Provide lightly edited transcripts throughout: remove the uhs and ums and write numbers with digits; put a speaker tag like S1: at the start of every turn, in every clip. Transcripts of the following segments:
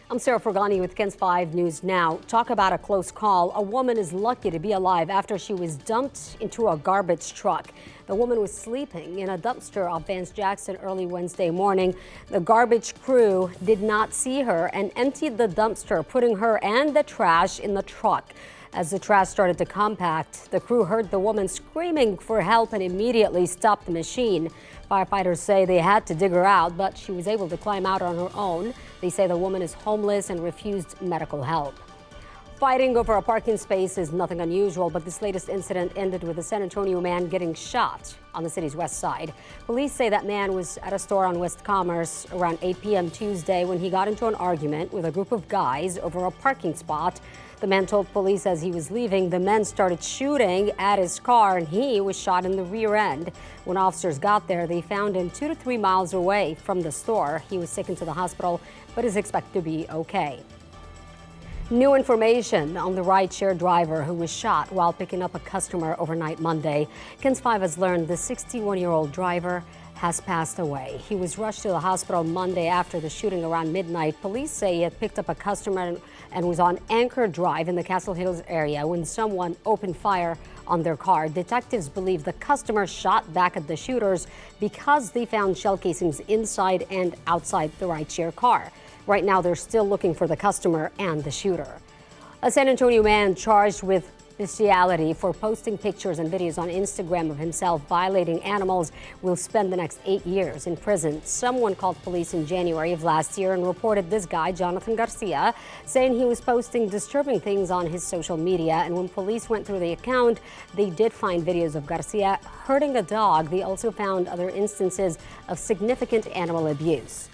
S1: I'm Sarah Fergani with KENS 5 News Now. Talk about a close call. A woman is lucky to be alive after she was dumped into a garbage truck. The woman was sleeping in a dumpster off Vance Jackson early Wednesday morning. The garbage crew did not see her and emptied the dumpster, putting her and the trash in the truck. As the trash started to compact, the crew heard the woman screaming for help and immediately stopped the machine. Firefighters say they had to dig her out, but she was able to climb out on her own. They say the woman is homeless and refused medical help. Fighting over a parking space is nothing unusual, but this latest incident ended with a San Antonio man getting shot on the city's west side. Police say that man was at a store on West Commerce around 8 p.m. Tuesday when he got into an argument with a group of guys over a parking spot. The man told police as he was leaving, the men started shooting at his car and he was shot in the rear end. When officers got there, they found him 2 to 3 miles away from the store. He was taken to the hospital, but is expected to be okay. New information on the rideshare driver who was shot while picking up a customer overnight Monday. KENS 5 has learned the 61-year-old driver has passed away. He was rushed to the hospital Monday after the shooting around midnight. Police say he had picked up a customer and was on Anchor Drive in the Castle Hills area when someone opened fire on their car. Detectives believe the customer shot back at the shooters because they found shell casings inside and outside the rideshare car. Right now, they're still looking for the customer and the shooter. A San Antonio man charged with bestiality for posting pictures and videos on Instagram of himself violating animals will spend the next 8 years in prison. Someone called police in January of last year and reported this guy, Jonathan Garcia, saying he was posting disturbing things on his social media. And when police went through the account, they did find videos of Garcia hurting a dog. They also found other instances of significant animal abuse.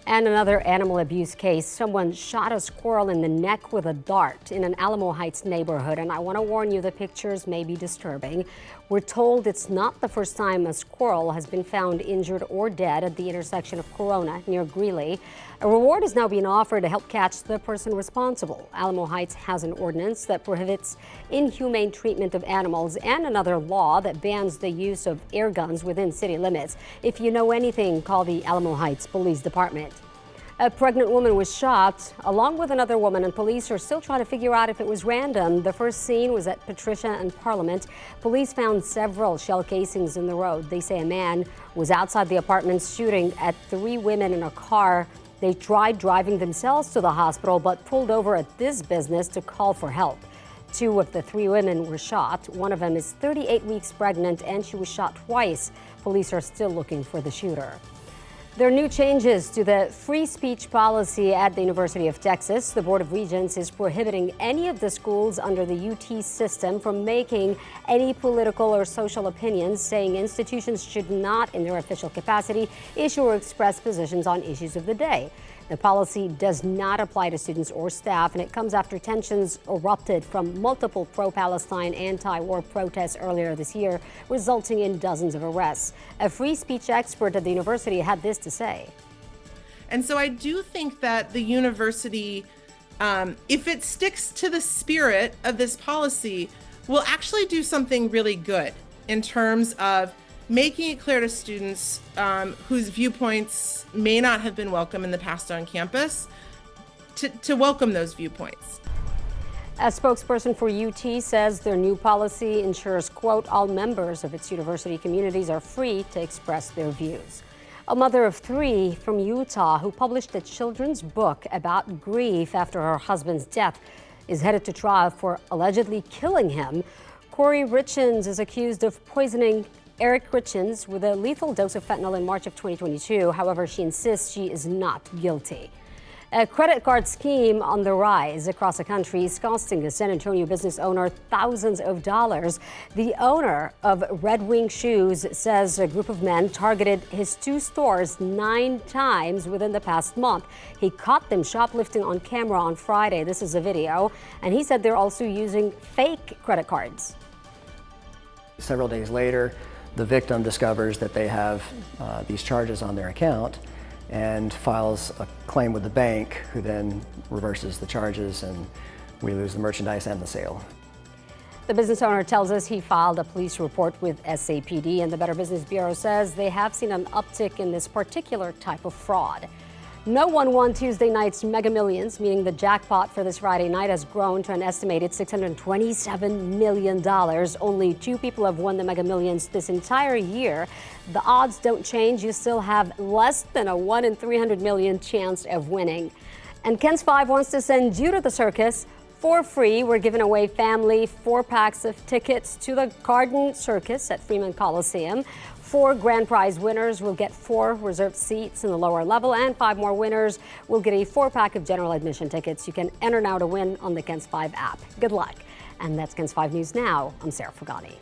S1: And another animal abuse case, someone shot a squirrel in the neck with a dart in an Alamo Heights neighborhood. And I want to warn you, the pictures may be disturbing. We're told it's not the first time a squirrel has been found injured or dead at the intersection of Corona near Greeley. A reward is now being offered to help catch the person responsible. Alamo Heights has an ordinance that prohibits inhumane treatment of animals and another law that bans the use of air guns within city limits. If you know anything, call the Alamo Heights Police Department. A pregnant woman was shot along with another woman, and police are still trying to figure out if it was random. The first scene was at Patricia and Parliament. Police found several shell casings in the road. They say a man was outside the apartment shooting at 3 women in a car. They tried driving themselves to the hospital, but pulled over at this business to call for help. 2 of the 3 women were shot. One of them is 38 weeks pregnant, and she was shot twice. Police are still looking for the shooter. There are new changes to the free speech policy at the University of Texas. The Board of Regents is prohibiting any of the schools under the UT system from making any political or social opinions, saying institutions should not, in their official capacity, issue or express positions on issues of the day. The policy does not apply to students or staff, and it comes after tensions erupted from multiple pro-Palestine anti-war protests earlier this year, resulting in dozens of arrests. A free speech expert at the university had this to say.
S2: And so I do think that the university, if it sticks to the spirit of this policy, will actually do something really good in terms of making it clear to students whose viewpoints may not have been welcome in the past on campus to welcome those viewpoints.
S1: A spokesperson for UT says their new policy ensures, quote, all members of its university communities are free to express their views. A mother of 3 from Utah who published a children's book about grief after her husband's death is headed to trial for allegedly killing him. Corey Richins is accused of poisoning Eric Richins with a lethal dose of fentanyl in March of 2022. However, she insists she is not guilty. A credit card scheme on the rise across the country is costing a San Antonio business owner thousands of dollars. The owner of Red Wing Shoes says a group of men targeted his 2 stores 9 times within the past month. He caught them shoplifting on camera on Friday. This is a video, and he said they're also using fake credit cards.
S3: Several days later, the victim discovers that they have these charges on their account and files a claim with the bank, who then reverses the charges, and we lose the merchandise and the sale.
S1: The business owner tells us he filed a police report with SAPD, and the Better Business Bureau says they have seen an uptick in this particular type of fraud. No one won Tuesday night's Mega Millions, meaning the jackpot for this Friday night has grown to an estimated $627 million. Only 2 people have won the Mega Millions this entire year. The odds don't change. You still have less than a 1 in 300 million chance of winning. And Ken's 5 wants to send you to the circus for free. We're giving away family 4 packs of tickets to the Garden Circus at Freeman Coliseum. 4 grand prize winners will get 4 reserved seats in the lower level, and 5 more winners will get a 4-pack of general admission tickets. You can enter now to win on the Ken's 5 app. Good luck. And that's Ken's 5 News Now. I'm Sarah Fugani.